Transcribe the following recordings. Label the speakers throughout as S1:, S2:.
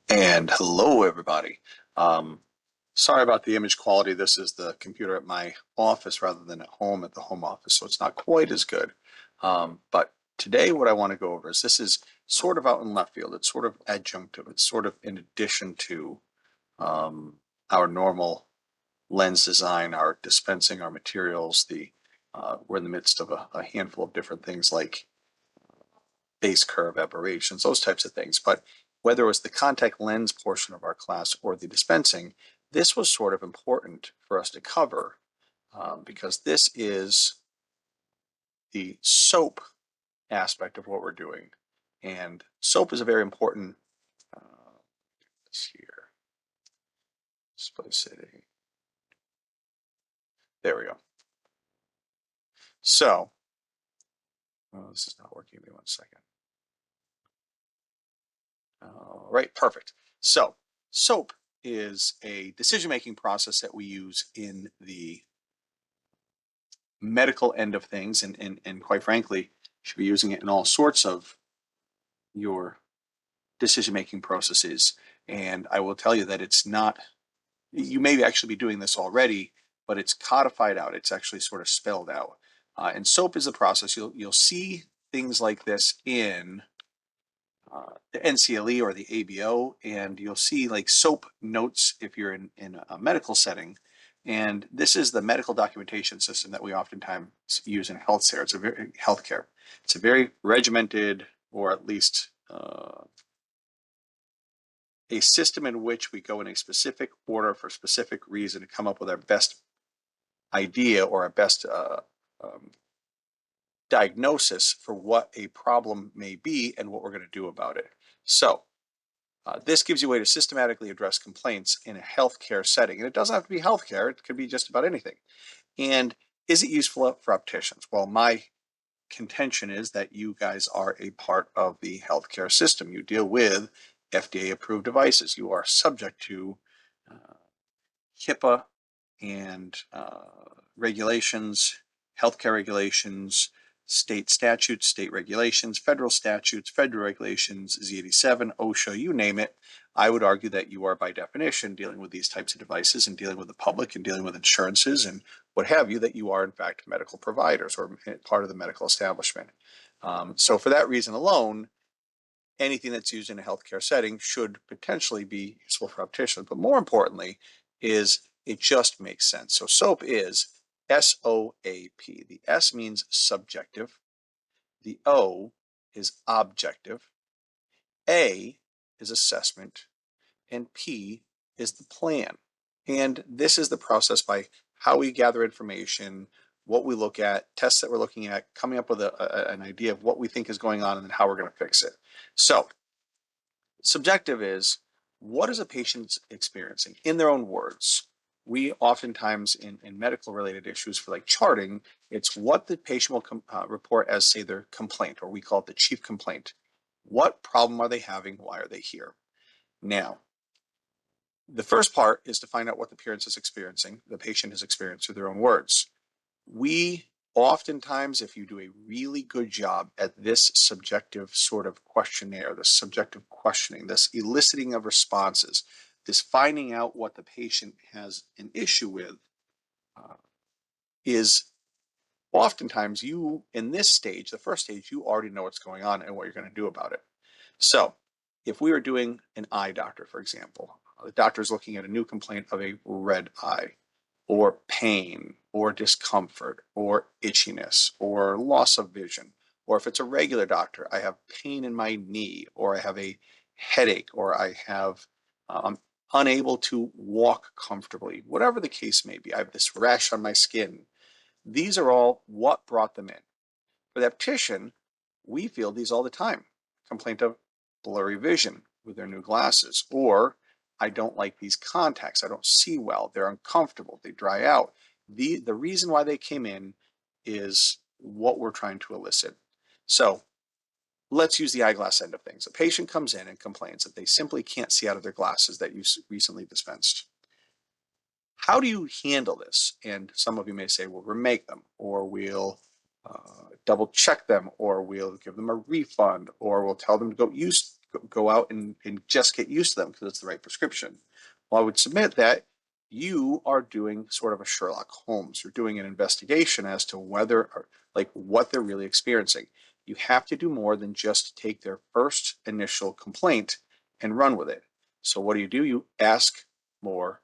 S1: And hello, everybody. Um, Sorry about the image quality. This is the computer at my office rather than at home at the home office, so it's not quite as good. But today, what I want to go over is this is sort of out in left field. It's sort of adjunctive. It's sort of in addition to um, our normal lens design, our dispensing, our materials. We're in the midst of a handful of different things like base curve aberrations, those types of things. But whether it was the contact lens portion of our class or the dispensing, this was sort of important for us to cover because this is the SOAP aspect of what we're doing. And SOAP is a very important, this here, display setting. There we go. So, this is not working. Give me 1 second. All right, perfect. So, SOAP is a decision-making process that we use in the medical end of things, and quite frankly, you should be using it in all sorts of your decision-making processes. And I will tell you that it's not, you may actually be doing this already, but it's codified out. It's actually sort of spelled out. And SOAP is a process. You'll see things like this in the NCLE or the ABO, and you'll see like SOAP notes if you're in a medical setting. And this is the medical documentation system that we oftentimes use in healthcare. It's a very regimented, or at least a system in which we go in a specific order for a specific reason to come up with our best idea or our best diagnosis for what a problem may be and what we're going to do about it. So this gives you a way to systematically address complaints in a healthcare setting. And it doesn't have to be healthcare, it could be just about anything. And is it useful for opticians? Well, my contention is that you guys are a part of the healthcare system. You deal with FDA approved devices. You are subject to HIPAA and regulations, healthcare regulations, state statutes, state regulations, federal statutes, federal regulations, Z87, OSHA, you name it. I would argue that you are by definition dealing with these types of devices and dealing with the public and dealing with insurances and what have you, that you are in fact medical providers or part of the medical establishment. So for that reason alone, anything that's used in a healthcare setting should potentially be useful for opticians. But more importantly is it just makes sense. So SOAP is S-O-A-P. The S means subjective. The O is objective. A is assessment. And P is the plan. And this is the process by how we gather information, what we look at, tests that we're looking at, coming up with an idea of what we think is going on and then how we're going to fix it. So subjective is, what is a patient experiencing in their own words? We oftentimes in medical related issues for like charting, it's what the patient will report as, say, their complaint, or we call it the chief complaint. What problem are they having? Why are they here? Now, the first part is to find out what the patient is experiencing through their own words. We oftentimes, if you do a really good job at this subjective sort of questionnaire, this subjective questioning, this eliciting of responses, this finding out what the patient has an issue with, is oftentimes you, in this stage, the first stage, you already know what's going on and what you're going to do about it. So if we were doing an eye doctor, for example, the doctor is looking at a new complaint of a red eye, or pain, or discomfort, or itchiness, or loss of vision. Or if it's a regular doctor, I have pain in my knee, or I have a headache, or I'm unable to walk comfortably. Whatever the case may be, I have this rash on my skin. These are all what brought them in. For the optician, we feel these all the time. Complaint of blurry vision with their new glasses, or I don't like these contacts. I don't see well. They're uncomfortable. They dry out. The reason why they came in is what we're trying to elicit. So let's use the eyeglass end of things. A patient comes in and complains that they simply can't see out of their glasses that you recently dispensed. How do you handle this? And some of you may say, we'll remake them, or we'll double check them, or we'll give them a refund, or we'll tell them to go go out and just get used to them because it's the right prescription. Well, I would submit that you are doing sort of a Sherlock Holmes. You're doing an investigation as to whether, or like what they're really experiencing. You have to do more than just take their first initial complaint and run with it. So what do? You ask more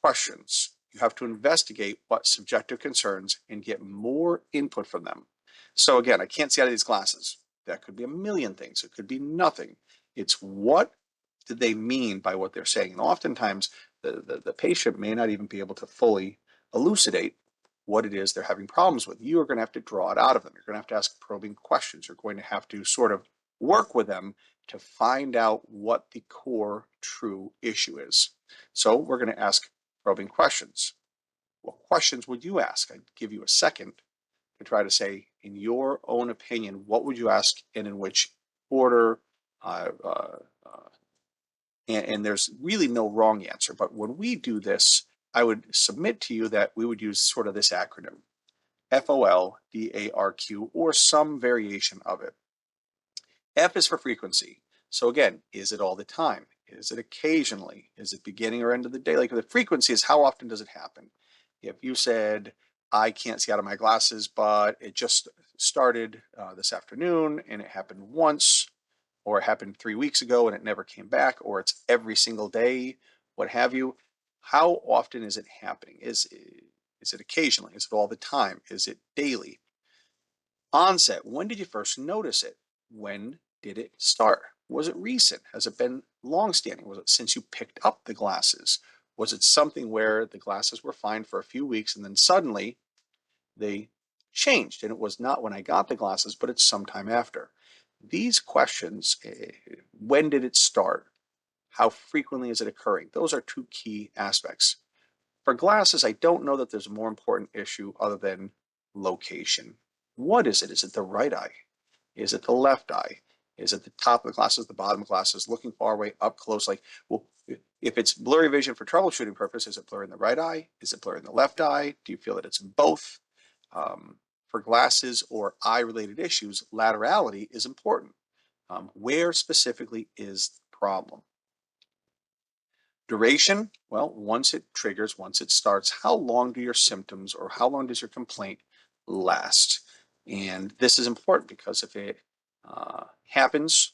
S1: questions. You have to investigate what subjective concerns and get more input from them. So again, I can't see out of these glasses. That could be a million things. It could be nothing. It's what did they mean by what they're saying? And oftentimes the patient may not even be able to fully elucidate what it is they're having problems with. You are going to have to draw it out of them. You're going to have to ask probing questions. You're going to have to sort of work with them to find out what the core true issue is. So we're going to ask probing questions. What questions would you ask? I'd give you a second to try to say, in your own opinion, what would you ask and in which order? Uh, uh, uh, and there's really no wrong answer. But when we do this, I would submit to you that we would use sort of this acronym, FOLDARQ, or some variation of it. F is for frequency. So again, is it all the time? Is it occasionally? Is it beginning or end of the day? Like the frequency is how often does it happen? If you said, I can't see out of my glasses, but it just started this afternoon and it happened once, or it happened 3 weeks ago and it never came back, or it's every single day, what have you. How often is it happening? Is it occasionally? Is it all the time? Is it daily? Onset, when did you first notice it? When did it start? Was it recent? Has it been long-standing? Was it since you picked up the glasses? Was it something where the glasses were fine for a few weeks and then suddenly they changed and it was not when I got the glasses, but it's sometime after? These questions, when did it start? How frequently is it occurring? Those are two key aspects. For glasses, I don't know that there's a more important issue other than location. What is it? Is it the right eye? Is it the left eye? Is it the top of the glasses, the bottom of the glasses, looking far away, up close? Like, well, if it's blurry vision for troubleshooting purposes, is it blurry in the right eye? Is it blurry in the left eye? Do you feel that it's in both? For glasses or eye-related issues, laterality is important. Where specifically is the problem? Duration, well, once it triggers, once it starts, how long do your symptoms or how long does your complaint last? And this is important because if it happens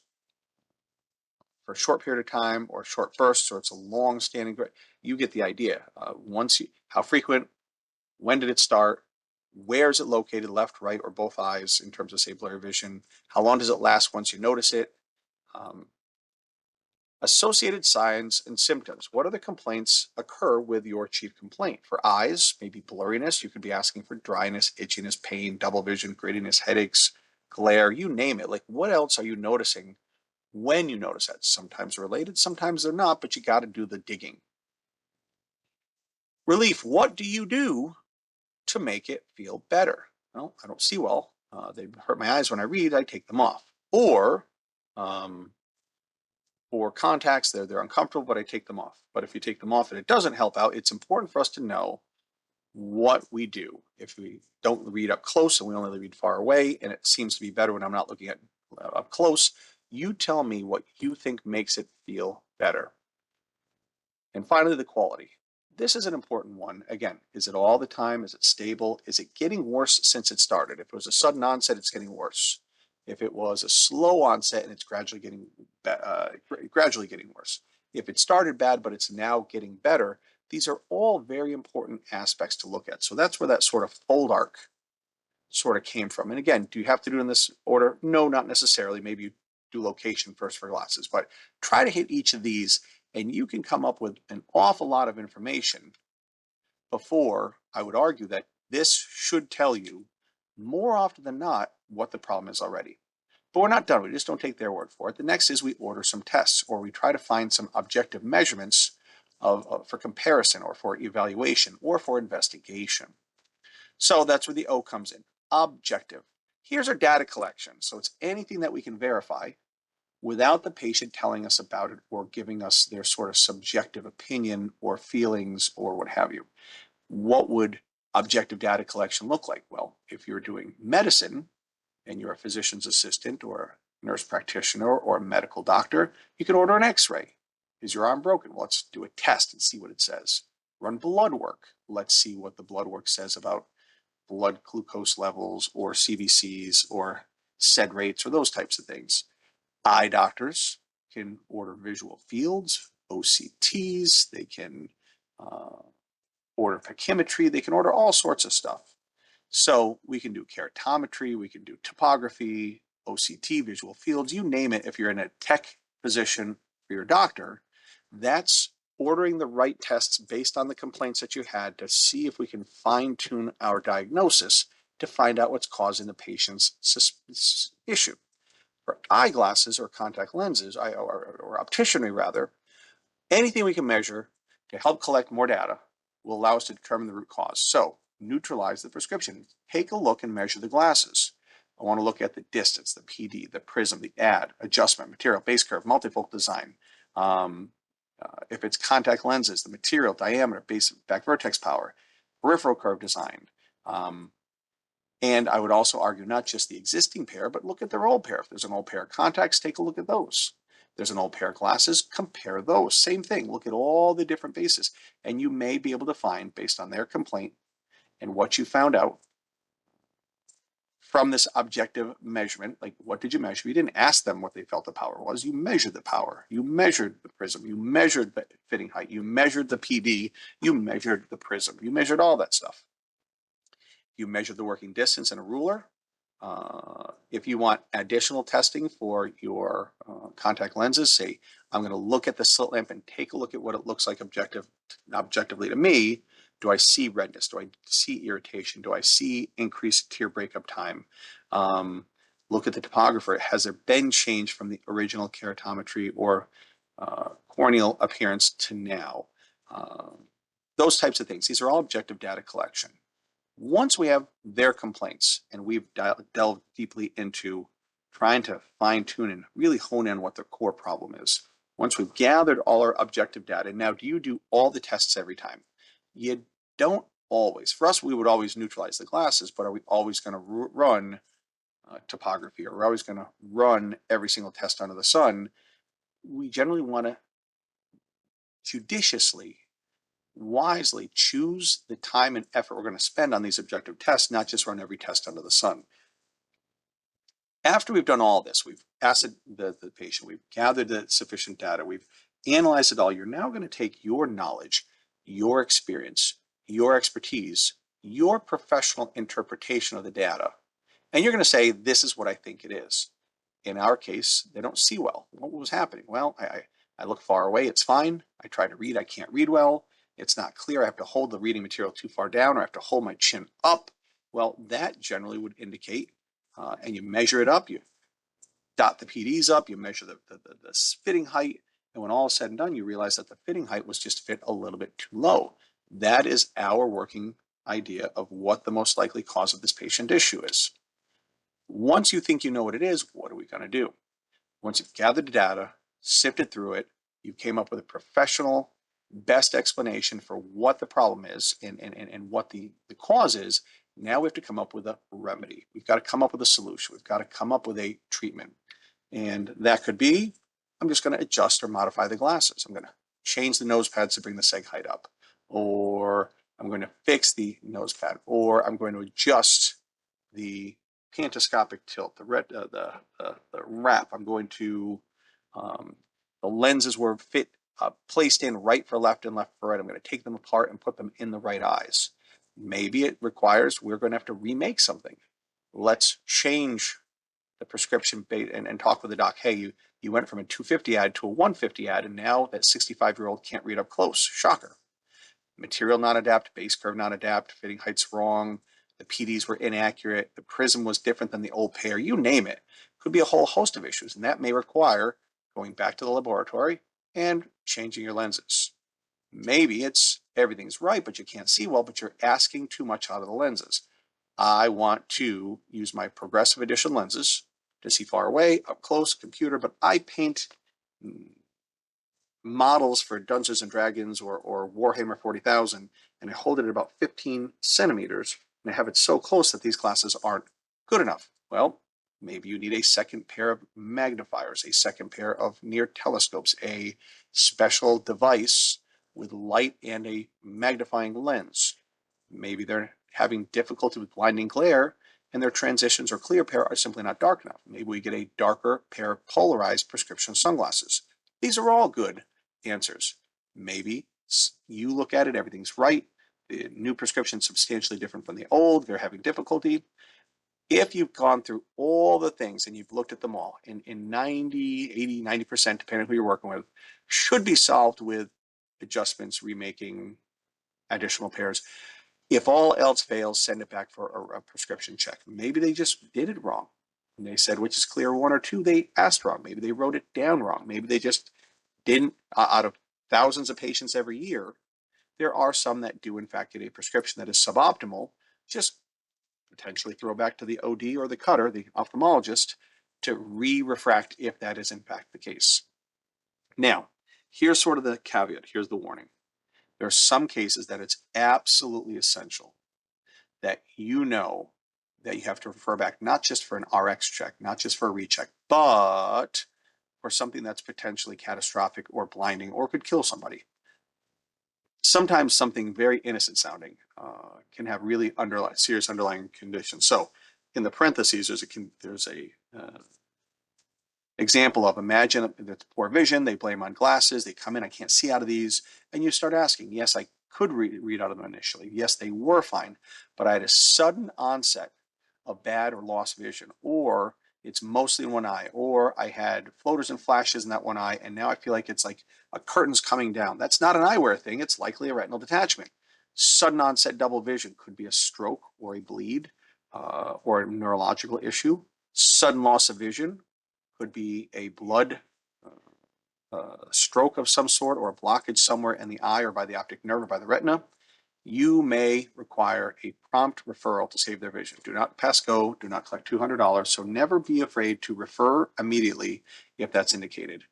S1: for a short period of time or short bursts or it's a long-standing, you get the idea. How frequent, when did it start, where is it located, left, right, or both eyes in terms of, say, blurry vision? How long does it last once you notice it? Um, Associated signs and symptoms. What other complaints occur with your chief complaint? For eyes, maybe blurriness. You could be asking for dryness, itchiness, pain, double vision, grittiness, headaches, glare, you name it. Like, what else are you noticing when you notice that? Sometimes related, sometimes they're not, but you got to do the digging. Relief. What do you do to make it feel better? Well, I don't see well. They hurt my eyes when I read. I take them off. Or for contacts, they're uncomfortable, but I take them off. But if you take them off and it doesn't help out, it's important for us to know what we do. If we don't read up close and we only read far away, and it seems to be better when I'm not looking at up close, you tell me what you think makes it feel better. And finally, the quality. This is an important one. Again, is it all the time? Is it stable? Is it getting worse since it started? If it was a sudden onset, it's getting worse. If it was a slow onset and it's gradually getting worse. If it started bad but it's now getting better, these are all very important aspects to look at. So that's where that sort of fold arc sort of came from. And again, do you have to do it in this order? No, not necessarily. Maybe you do location first for glasses, but try to hit each of these and you can come up with an awful lot of information before I would argue that this should tell you more often than not what the problem is already. But we're not done. We just don't take their word for it. The next is we order some tests or we try to find some objective measurements for comparison or for evaluation or for investigation. So that's where the O comes in. Objective. Here's our data collection. So it's anything that we can verify without the patient telling us about it or giving us their sort of subjective opinion or feelings or what have you. What would objective data collection look like? Well, if you're doing medicine and you're a physician's assistant or nurse practitioner or a medical doctor, you can order an x-ray. Is your arm broken? Well, let's do a test and see what it says. Run blood work. Let's see what the blood work says about blood glucose levels or CVCs or SED rates or those types of things. Eye doctors can order visual fields, OCTs, they can order pachymetry, they can order all sorts of stuff. So we can do keratometry, we can do topography, OCT, visual fields, you name it. If you're in a tech position for your doctor, that's ordering the right tests based on the complaints that you had to see if we can fine tune our diagnosis to find out what's causing the patient's issue. For eyeglasses or contact lenses, or opticianry rather, anything we can measure to help collect more data will allow us to determine the root cause. So neutralize the prescription. Take a look and measure the glasses. I want to look at the distance, the PD, the prism, the ad, adjustment, material, base curve, multifocal design. If it's contact lenses, the material, diameter, base, back vertex power, peripheral curve design. And I would also argue not just the existing pair, but look at their old pair. If there's an old pair of contacts, take a look at those. If there's an old pair of glasses, compare those. Same thing, look at all the different bases. And you may be able to find, based on their complaint and what you found out from this objective measurement, like what did you measure? You didn't ask them what they felt the power was. You measured the power. You measured the prism. You measured the fitting height. You measured the PD. You measured the prism. You measured all that stuff. You measure the working distance in a ruler. If you want additional testing for your contact lenses, say, I'm going to look at the slit lamp and take a look at what it looks like objectively to me. Do I see redness? Do I see irritation? Do I see increased tear breakup time? Look at the topographer. Has there been change from the original keratometry or corneal appearance to now? Those types of things. These are all objective data collection. Once we have their complaints and we've delved deeply into trying to fine tune and really hone in what the core problem is, once we've gathered all our objective data, now do you do all the tests every time? You don't always. For us, we would always neutralize the glasses, but are we always going to run topography, or are we always going to run every single test under the sun? We generally want to judiciously, wisely choose the time and effort we're going to spend on these objective tests, not just run every test under the sun. After we've done all this, we've asked the patient, we've gathered the sufficient data, we've analyzed it all, you're now going to take your knowledge, your experience, your expertise, your professional interpretation of the data, and you're going to say, this is what I think it is. In our case, they don't see well. What was happening? Well, I look far away, it's fine. I try to read, I can't read well. It's not clear, I have to hold the reading material too far down, or I have to hold my chin up. Well, that generally would indicate, and you measure it up, you dot the PDs up, you measure the fitting height, and when all is said and done, you realize that the fitting height was just fit a little bit too low. That is our working idea of what the most likely cause of this patient issue is. Once you think you know what it is, what are we going to do? Once you've gathered the data, sifted through it, you came up with a professional, best explanation for what the problem is and what the cause is. Now we have to come up with a remedy. We've got to come up with a solution. We've got to come up with a treatment. And that could be, I'm just going to adjust or modify the glasses. I'm going to change the nose pads to bring the seg height up. Or I'm going to fix the nose pad. Or I'm going to adjust the pantoscopic tilt, the wrap. I'm going to, the lenses were placed in right for left and left for right. I'm going to take them apart and put them in the right eyes. Maybe it requires, we're going to have to remake something. Let's change the prescription and talk with the doc. Hey, you went from a 250 ad to a 150 ad, and now that 65-year-old can't read up close. Shocker. Material non-adapt, base curve non-adapt, fitting height's wrong, the PDs were inaccurate, the prism was different than the old pair, you name it. Could be a whole host of issues, and that may require going back to the laboratory and changing your lenses. Maybe it's everything's right, but you can't see well, but you're asking too much out of the lenses. I want to use my progressive edition lenses to see far away, up close, computer, but I paint models for Dungeons and Dragons or Warhammer 40,000, and I hold it at about 15 centimeters, and I have it so close that these glasses aren't good enough. Well, Maybe you need a second pair of magnifiers, a second pair of near telescopes, a special device with light and a magnifying lens. Maybe they're having difficulty with blinding glare and their transitions or clear pair are simply not dark enough. Maybe we get a darker pair of polarized prescription sunglasses. These are all good answers. Maybe you look at it, everything's right. The new prescription is substantially different from the old. They're having difficulty. If you've gone through all the things and you've looked at them all, in 90, 80, 90%, depending on who you're working with, should be solved with adjustments, remaking, additional pairs. If all else fails, send it back for a prescription check. Maybe they just did it wrong. And they said, which is clear, 1 or 2, they asked wrong. Maybe they wrote it down wrong. Maybe they just didn't, out of thousands of patients every year, there are some that do in fact get a prescription that is suboptimal. Just potentially throw back to the OD or the cutter, the ophthalmologist, to re-refract if that is in fact the case. Now, here's sort of the caveat. Here's the warning. There are some cases that it's absolutely essential that you know that you have to refer back, not just for an RX check, not just for a recheck, but for something that's potentially catastrophic or blinding or could kill somebody. Sometimes something very innocent sounding can have really serious underlying conditions. So in the parentheses, there's a example of, imagine it's poor vision, they blame on glasses, they come in, I can't see out of these, and you start asking, yes, I could read out of them initially. Yes, they were fine, but I had a sudden onset of bad or lost vision, or it's mostly in one eye, or I had floaters and flashes in that one eye, and now I feel like it's like a curtain's coming down. That's not an eyewear thing, it's likely a retinal detachment. Sudden onset double vision could be a stroke or a bleed or a neurological issue. Sudden loss of vision could be a blood stroke of some sort or a blockage somewhere in the eye or by the optic nerve or by the retina. You may require a prompt referral to save their vision. Do not pass go, do not collect $200, so never be afraid to refer immediately if that's indicated.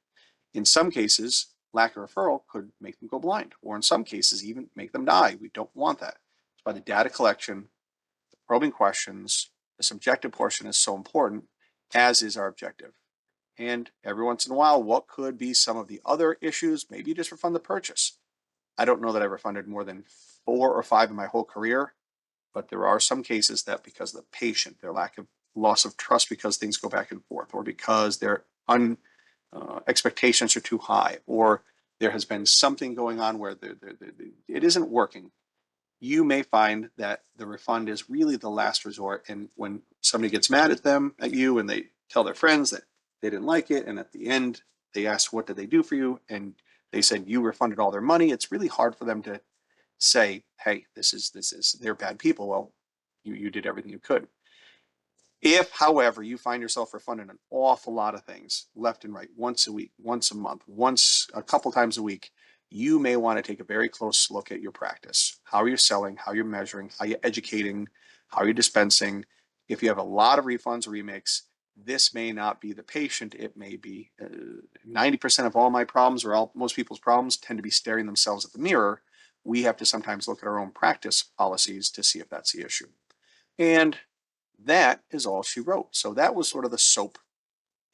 S1: In some cases, lack of referral could make them go blind, or in some cases even make them die. We don't want that. It's by the data collection, the probing questions, the subjective portion is so important, as is our objective. And every once in a while, what could be some of the other issues? Maybe you just refund the purchase. I don't know that I refunded more than 4 or 5 in my whole career, but there are some cases that because of the patient, their lack of loss of trust because things go back and forth, or because their expectations are too high, or there has been something going on where it isn't working, you may find that the refund is really the last resort. And when somebody gets mad at you, and they tell their friends that they didn't like it, and at the end they ask, what did they do for you? And they said you refunded all their money. It's really hard for them to say, hey, this is they're bad people. Well, you did everything you could. If, however, you find yourself refunding an awful lot of things left and right, once a week, once a month, once a couple times a week, you may want to take a very close look at your practice. How are you selling? How are you measuring? How are you educating? How are you dispensing? If you have a lot of refunds or remakes, this may not be the patient. It may be 90% of all my problems, or most people's problems, tend to be staring themselves at the mirror. We have to sometimes look at our own practice policies to see if that's the issue. And that is all she wrote. So that was sort of the S.O.A.P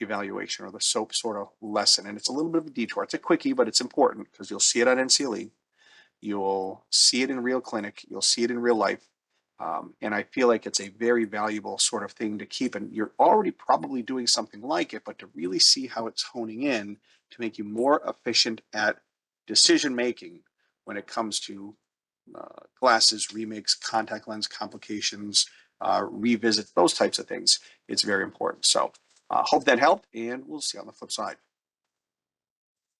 S1: evaluation, or the S.O.A.P sort of lesson. And it's a little bit of a detour. It's a quickie, but it's important because you'll see it on NCLE. You'll see it in real clinic. You'll see it in real life. And I feel like it's a very valuable sort of thing to keep. And you're already probably doing something like it, but to really see how it's honing in to make you more efficient at decision making when it comes to glasses, remakes, contact lens complications, revisit, those types of things. It's very important. So hope that helped, and we'll see you on the flip side.